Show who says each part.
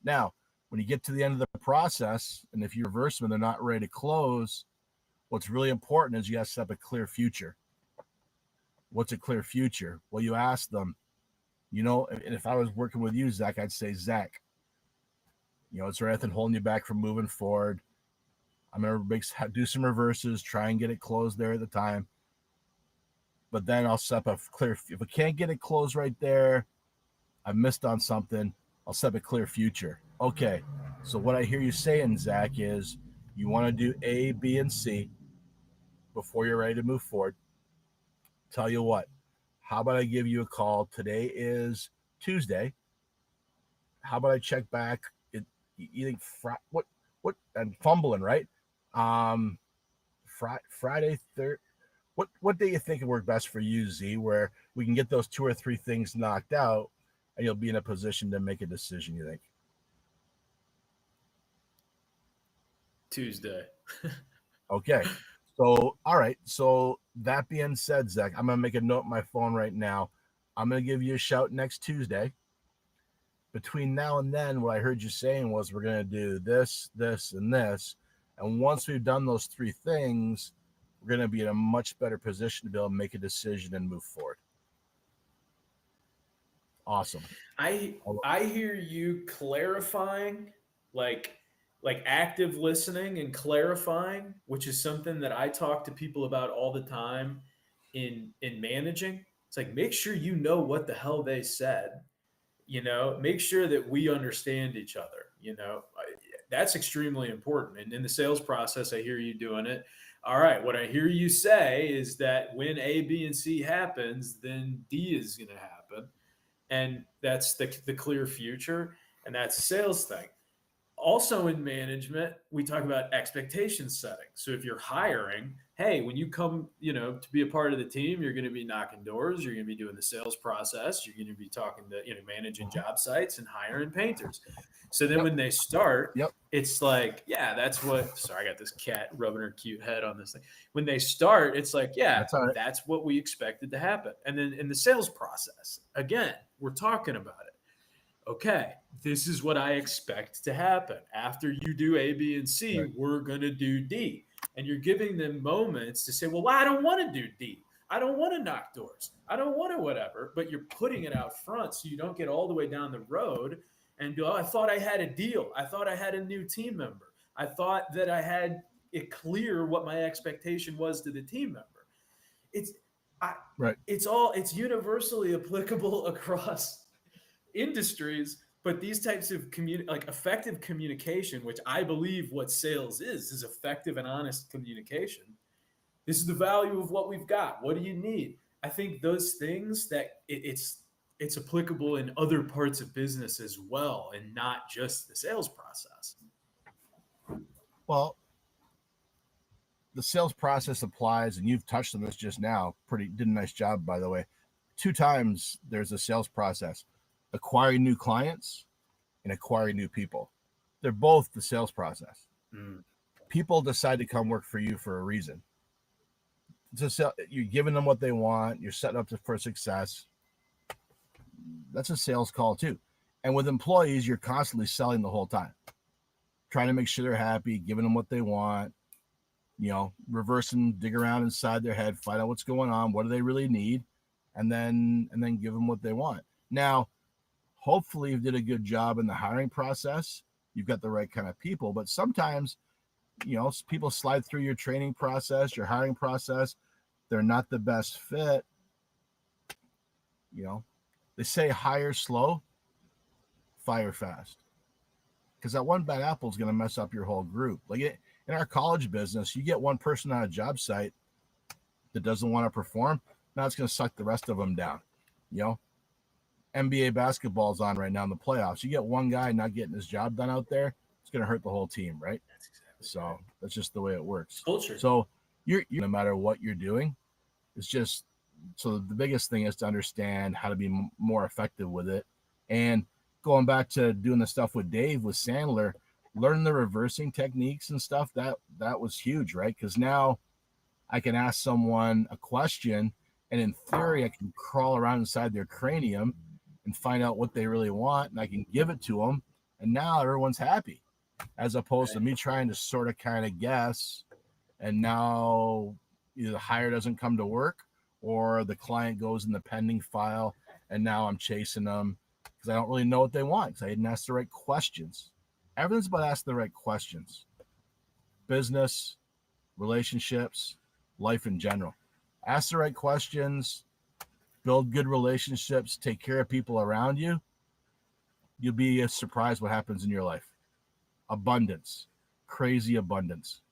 Speaker 1: Now, when you get to the end of the process, and if you reverse them and they're not ready to close, what's really important is you got to set up a clear future. What's a clear future? Well, you ask them, and if I was working with you, Zach, I'd say, Zach, is there anything holding you back from moving forward? I'm going to do some reverses, try and get it closed there at the time. But then I'll set up a clear, if I can't get it closed right there, I missed on something, I'll set up a clear future. Okay, so what I hear you saying, Zach, is you want to do A, B, and C before you're ready to move forward. Tell you what, how about I give you a call? Today is Tuesday. How about I check back? You think what? I'm fumbling, right? Friday, third. What day you think would work best for you, Z? Where we can get those 2 or 3 things knocked out, and you'll be in a position to make a decision. You think?
Speaker 2: Tuesday.
Speaker 1: Okay. So, all right. So that being said, Zach, I'm going to make a note on my phone right now. I'm going to give you a shout next Tuesday. Between now and then, what I heard you saying was we're going to do this, this, and this. And once we've done those 3 things, we're going to be in a much better position to be able to make a decision and move forward. Awesome.
Speaker 2: I hear you clarifying, like active listening and clarifying, which is something that I talk to people about all the time in managing. It's like, make sure you know what the hell they said, make sure that we understand each other, that's extremely important. And in the sales process, I hear you doing it. All right. What I hear you say is that when A, B, and C happens, then D is going to happen. And that's the clear future. And that's a sales thing. Also in management, we talk about expectation setting. So if you're hiring, hey, when you come, to be a part of the team, you're going to be knocking doors. You're going to be doing the sales process. You're going to be talking to, managing job sites and hiring painters. So then when they start, it's like, yeah, that's what, sorry, I got this cat rubbing her cute head on this thing. When they start, it's like, yeah, that's what we expected to happen. And then in the sales process, again, we're talking about it. Okay, this is what I expect to happen. After you do A, B, and C, we're going to do D. And you're giving them moments to say, well, I don't want to do D. I don't want to knock doors. I don't want to whatever. But you're putting it out front so you don't get all the way down the road and go, oh, I thought I had a deal. I thought I had a new team member. I thought that I had it clear what my expectation was to the team member. It's universally applicable across industries, but these types of effective communication, which I believe what sales is effective and honest communication. This is the value of what we've got. What do you need? I think those things that it's applicable in other parts of business as well, and not just the sales process.
Speaker 1: Well, the sales process applies, and you've touched on this just now. Did a nice job, by the way. 2 times there's a sales process. Acquiring new clients and acquiring new people. They're both the sales process. People decide to come work for you for a reason. You're giving them what they want. You're setting up for success. That's a sales call too. And with employees, you're constantly selling the whole time, trying to make sure they're happy, giving them what they want, reversing, dig around inside their head, find out what's going on, what do they really need, and then give them what they want. Now, hopefully you did a good job in the hiring process. You've got the right kind of people, but sometimes, people slide through your training process, your hiring process. They're not the best fit. They say hire slow, fire fast. Because that one bad apple is going to mess up your whole group. Like in our college business, you get one person on a job site that doesn't want to perform. Now it's going to suck the rest of them down. NBA basketball is on right now in the playoffs. You get one guy not getting his job done out there, it's going to hurt the whole team, right? That's exactly so. That's just the way it works.
Speaker 2: Culture.
Speaker 1: So you're no matter what you're doing, it's just so the biggest thing is to understand how to be more effective with it. And going back to doing the stuff with Dave with Sandler, learning the reversing techniques and stuff, that was huge, right? Because now I can ask someone a question, and in theory, I can crawl around inside their cranium and find out what they really want, and I can give it to them, And now everyone's happy, as opposed to me trying to sort of kind of guess. And now either the hire doesn't come to work or the client goes in the pending file. And now I'm chasing them because I don't really know what they want because I didn't ask the right questions. Everything's about asking the right questions. Business, relationships, life in general. Ask the right questions, build good relationships, take care of people around you. You'll be surprised what happens in your life. Abundance, crazy abundance.